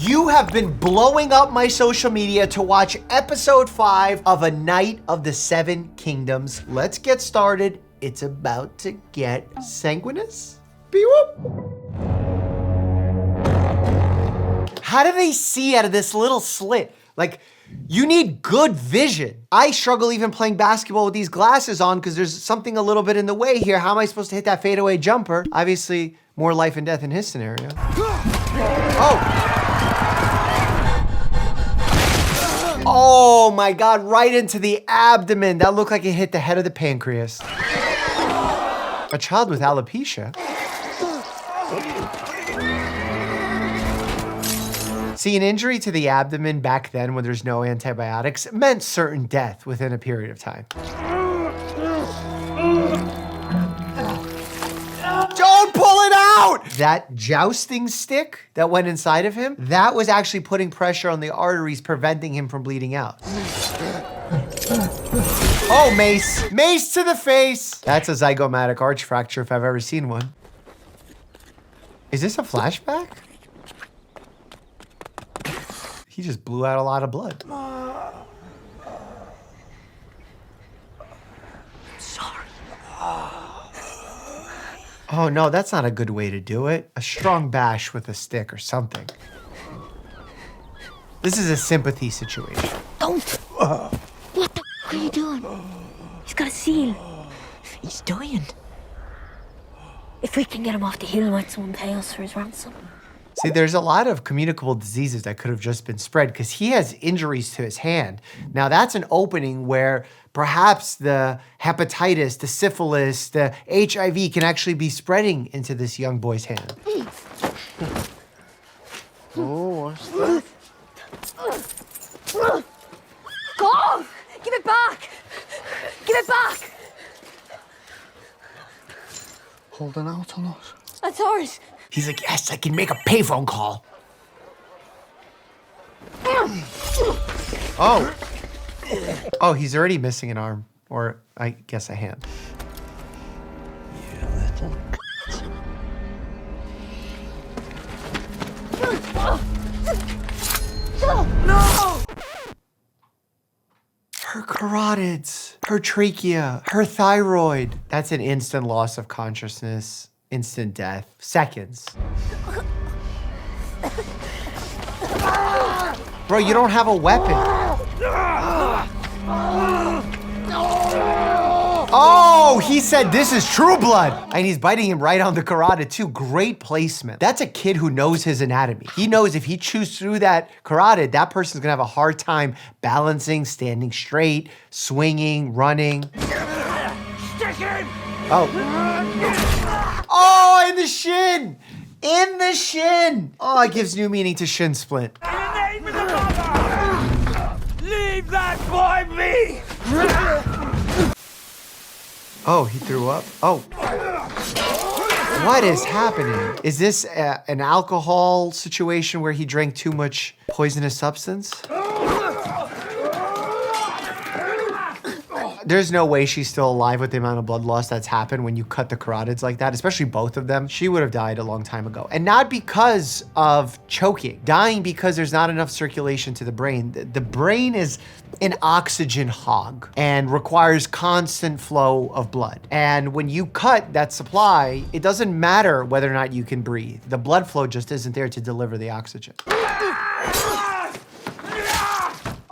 You have been blowing up my social media to watch episode 5 of A Night of the Seven Kingdoms. Let's get started. It's about to get sanguineous. Beep-whoop. How do they see out of this little slit? Like, you need good vision. I struggle even playing basketball with these glasses on because there's something a little bit in the way here. How am I supposed to hit that fadeaway jumper? Obviously, more life and death in his scenario. Oh. Oh my God, right into the abdomen. That looked like it hit the head of the pancreas. A child with alopecia. See, an injury to the abdomen back then when there's no antibiotics meant certain death within a period of time. Don't pull it out! That jousting stick that went inside of him, that was actually putting pressure on the arteries, preventing him from bleeding out. Oh, mace. Mace to the face. That's a zygomatic arch fracture if I've ever seen one. Is this a flashback? He just blew out a lot of blood. Sorry. Oh no, that's not a good way to do it. A strong bash with a stick or something. This is a sympathy situation. Don't! What the are you doing? He's got a seal. He's dying. If we can get him off the hill, might someone pay us for his ransom? See, there's a lot of communicable diseases that could have just been spread because he has injuries to his hand. Now that's an opening where perhaps the hepatitis, the syphilis, the HIV can actually be spreading into this young boy's hand. Oh, what's that? Go! Give it back! Give it back! Holding out on us. That's ours. He's like, yes, I can make a payphone call. Oh. Oh, he's already missing an arm. Or I guess a hand. You little No! Her carotids, her trachea, her thyroid. That's an instant loss of consciousness, instant death, seconds. Bro, you don't have a weapon. Oh, he said this is true blood. And he's biting him right on the carotid too. Great placement. That's a kid who knows his anatomy. He knows if he chews through that carotid, that person's gonna have a hard time balancing, standing straight, swinging, running. stick him! Oh. Oh, in the shin! In the shin! Oh, it gives new meaning to shin splint. In the name of the mother! Leave that boy be! Oh, he threw up? Oh. What is happening? Is this an alcohol situation where he drank too much poisonous substance? There's no way she's still alive with the amount of blood loss that's happened when you cut the carotids like that, especially both of them. She would have died a long time ago. And not because of choking, dying because there's not enough circulation to the brain. The brain is an oxygen hog and requires constant flow of blood. And when you cut that supply, it doesn't matter whether or not you can breathe. The blood flow just isn't there to deliver the oxygen.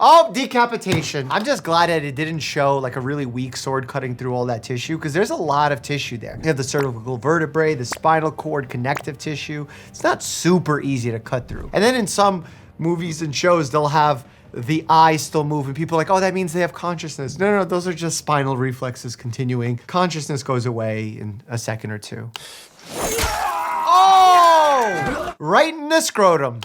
Oh, decapitation. I'm just glad that it didn't show like a really weak sword cutting through all that tissue because there's a lot of tissue there. You have the cervical vertebrae, the spinal cord, connective tissue. It's not super easy to cut through. And then in some movies and shows, they'll have the eye still moving. People are like, oh, that means they have consciousness. No, those are just spinal reflexes continuing. Consciousness goes away in a second or two. Oh! Right in the scrotum.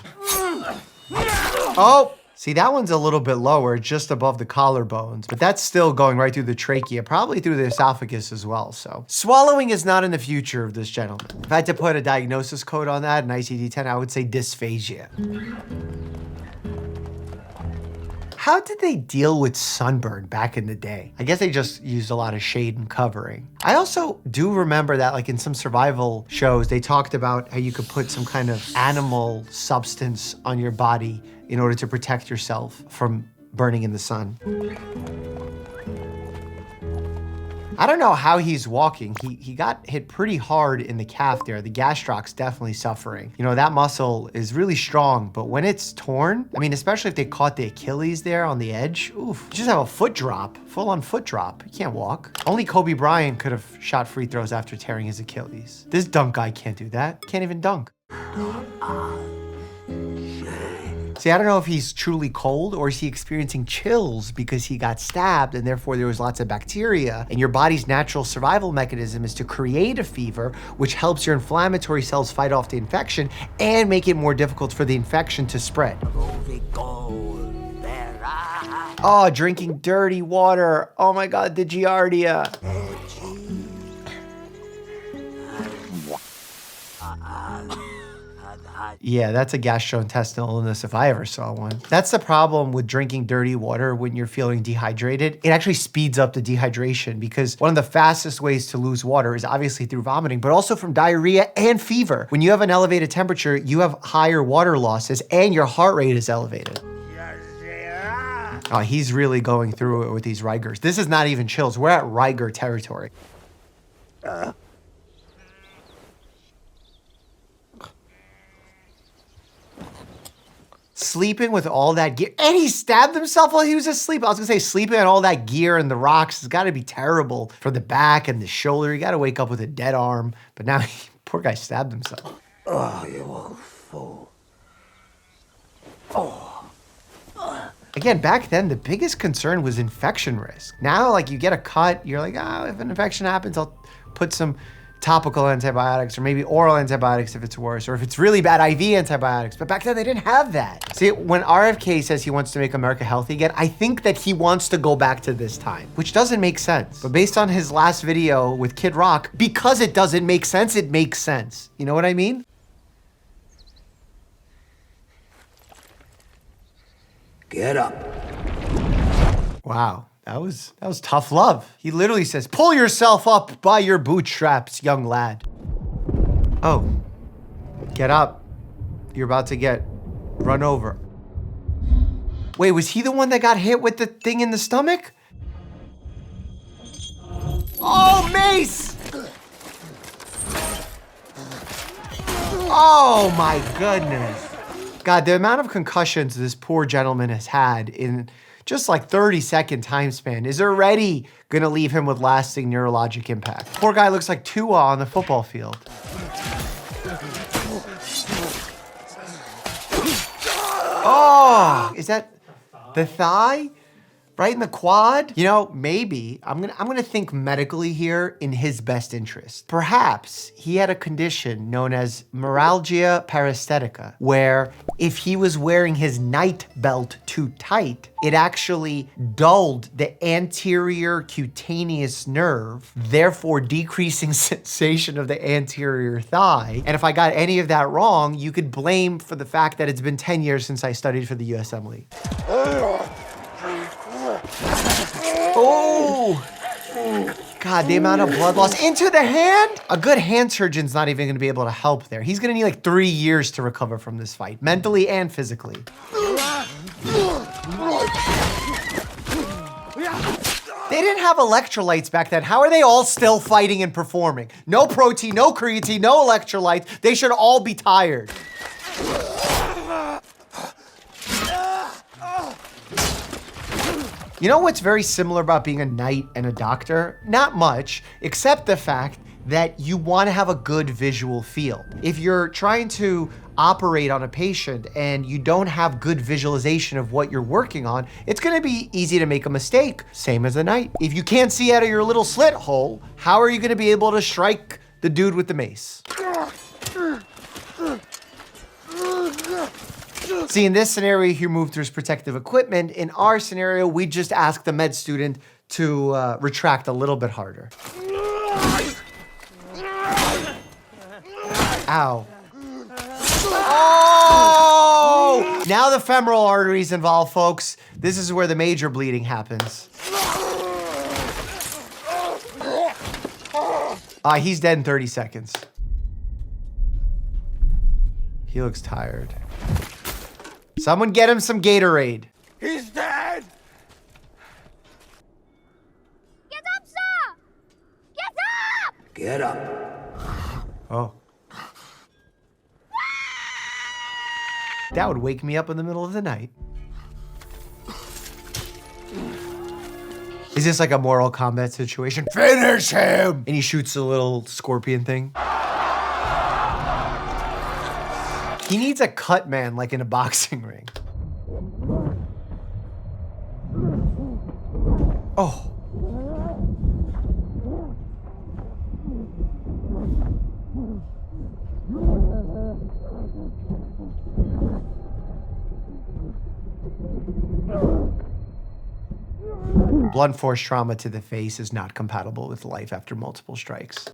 Oh! See, that one's a little bit lower, just above the collarbones, but that's still going right through the trachea, probably through the esophagus as well, so. Swallowing is not in the future of this gentleman. If I had to put a diagnosis code on that, an ICD-10, I would say dysphagia. How did they deal with sunburn back in the day? I guess they just used a lot of shade and covering. I also do remember that like in some survival shows, they talked about how you could put some kind of animal substance on your body in order to protect yourself from burning in the sun. I don't know how he's walking. He got hit pretty hard in the calf there. The gastrocs definitely suffering. You know, that muscle is really strong, but when it's torn, I mean, especially if they caught the Achilles there on the edge, oof, you just have a foot drop, full on foot drop. You can't walk. Only Kobe Bryant could have shot free throws after tearing his Achilles. This dunk guy can't do that. Can't even dunk. See, I don't know if he's truly cold or is he experiencing chills because he got stabbed and therefore there was lots of bacteria, and your body's natural survival mechanism is to create a fever, which helps your inflammatory cells fight off the infection and make it more difficult for the infection to spread. Oh, drinking dirty water. Oh my God, the Giardia. Yeah, that's a gastrointestinal illness if I ever saw one. That's the problem with drinking dirty water when you're feeling dehydrated. It actually speeds up the dehydration because one of the fastest ways to lose water is obviously through vomiting, but also from diarrhea and fever. When you have an elevated temperature, you have higher water losses and your heart rate is elevated. Oh, he's really going through it with these Rigers. This is not even chills. We're at Riger territory. Sleeping with all that gear, and he stabbed himself while he was asleep. I was gonna say sleeping on all that gear and the rocks has gotta be terrible for the back and the shoulder. You gotta wake up with a dead arm, but now poor guy stabbed himself. Oh, you old fool. Oh. Again, back then, the biggest concern was infection risk. Now, like you get a cut, you're like, oh, if an infection happens, I'll put some topical antibiotics or maybe oral antibiotics if it's worse, or if it's really bad, IV antibiotics. But back then they didn't have that. See, when RFK says he wants to make America healthy again, I think that he wants to go back to this time, which doesn't make sense. But based on his last video with Kid Rock, because it doesn't make sense, it makes sense. You know what I mean? Get up. Wow. That was tough love. He literally says, pull yourself up by your bootstraps, young lad. Oh, get up. You're about to get run over. Wait, was he the one that got hit with the thing in the stomach? Oh, mace! Oh my goodness. God, the amount of concussions this poor gentleman has had in just like 30-second time span is already gonna leave him with lasting neurologic impact. Poor guy looks like Tua on the football field. Oh, is that the thigh? Right in the quad? You know, maybe, I'm gonna think medically here in his best interest. Perhaps he had a condition known as neuralgia paresthetica, where if he was wearing his night belt too tight, it actually dulled the anterior cutaneous nerve, therefore decreasing sensation of the anterior thigh. And if I got any of that wrong, you could blame for the fact that it's been 10 years since I studied for the USMLE. Oh! God, the amount of blood loss into the hand? A good hand surgeon's not even gonna be able to help there. He's gonna need like 3 years to recover from this fight, mentally and physically. They didn't have electrolytes back then. How are they all still fighting and performing? No protein, no creatine, no electrolytes. They should all be tired. You know what's very similar about being a knight and a doctor? Not much, except the fact that you want to have a good visual field. If you're trying to operate on a patient and you don't have good visualization of what you're working on, it's gonna be easy to make a mistake, same as a knight. If you can't see out of your little slit hole, how are you gonna be able to strike the dude with the mace? See, in this scenario, he removed his protective equipment. In our scenario, we just asked the med student to retract a little bit harder. Ow. Oh! Now the femoral artery's involved, folks. This is where the major bleeding happens. He's dead in 30 seconds. He looks tired. Someone get him some Gatorade. He's dead! Get up, sir! Get up! Get up. Oh. That would wake me up in the middle of the night. Is this like a Mortal Kombat situation? Finish him! And he shoots a little scorpion thing. He needs a cut man like in a boxing ring. Oh. Blunt force trauma to the face is not compatible with life after multiple strikes.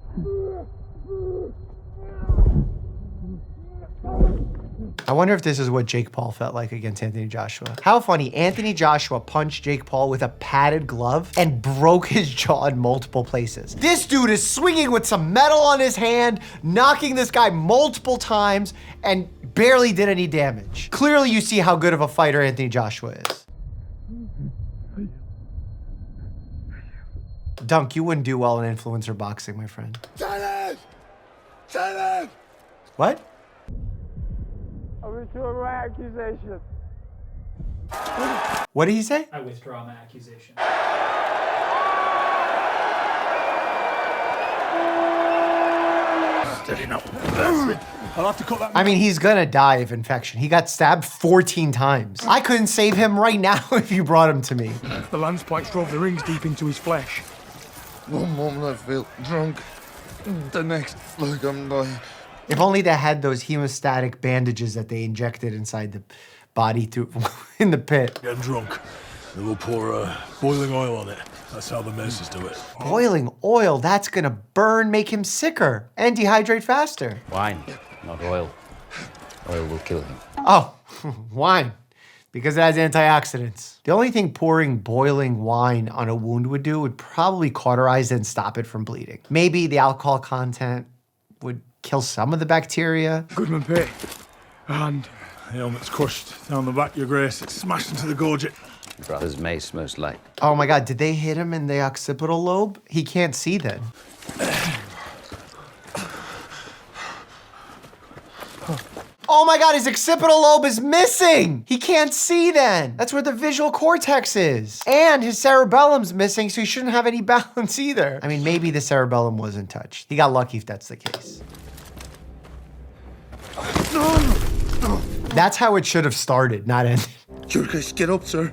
I wonder if this is what Jake Paul felt like against Anthony Joshua. How funny, Anthony Joshua punched Jake Paul with a padded glove and broke his jaw in multiple places. This dude is swinging with some metal on his hand, knocking this guy multiple times, and barely did any damage. Clearly you see how good of a fighter Anthony Joshua is. Dunk, you wouldn't do well in influencer boxing, my friend. Silence! Silence! What? I withdraw my accusation. What did he say? I withdraw my accusation. Steady now. That's it. I'll have to cut that. I mean, he's gonna die of infection. He got stabbed 14 times. I couldn't save him right now if you brought him to me. The lance spikes drove the rings deep into his flesh. One moment I feel drunk, the next like I'm dying. If only they had those hemostatic bandages that they injected inside the body through in the pit. Get drunk, and we'll pour boiling oil on it. That's how the nurses do it. Boiling oil, that's gonna burn, make him sicker, and dehydrate faster. Wine, not oil. Oil will kill him. Oh, wine, because it has antioxidants. The only thing pouring boiling wine on a wound would do would probably cauterize and stop it from bleeding. Maybe the alcohol content would kill some of the bacteria. Goodman Pay. And the helmet's crushed down the back, your grace. It's smashed into the gorget. Brother's mace, most like. Oh my God, did they hit him in the occipital lobe? He can't see then. Oh my God, his occipital lobe is missing. He can't see then. That's where the visual cortex is. And his cerebellum's missing, so he shouldn't have any balance either. I mean, maybe the cerebellum wasn't touched. He got lucky if that's the case. That's how it should have started, not ended. Your guys, get up, sir.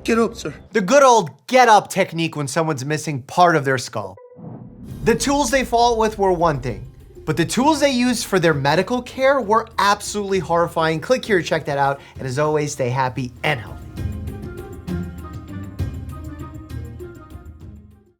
Get up, sir. The good old get up technique when someone's missing part of their skull. The tools they fought with were one thing, but the tools they used for their medical care were absolutely horrifying. Click here to check that out. And as always, stay happy and healthy.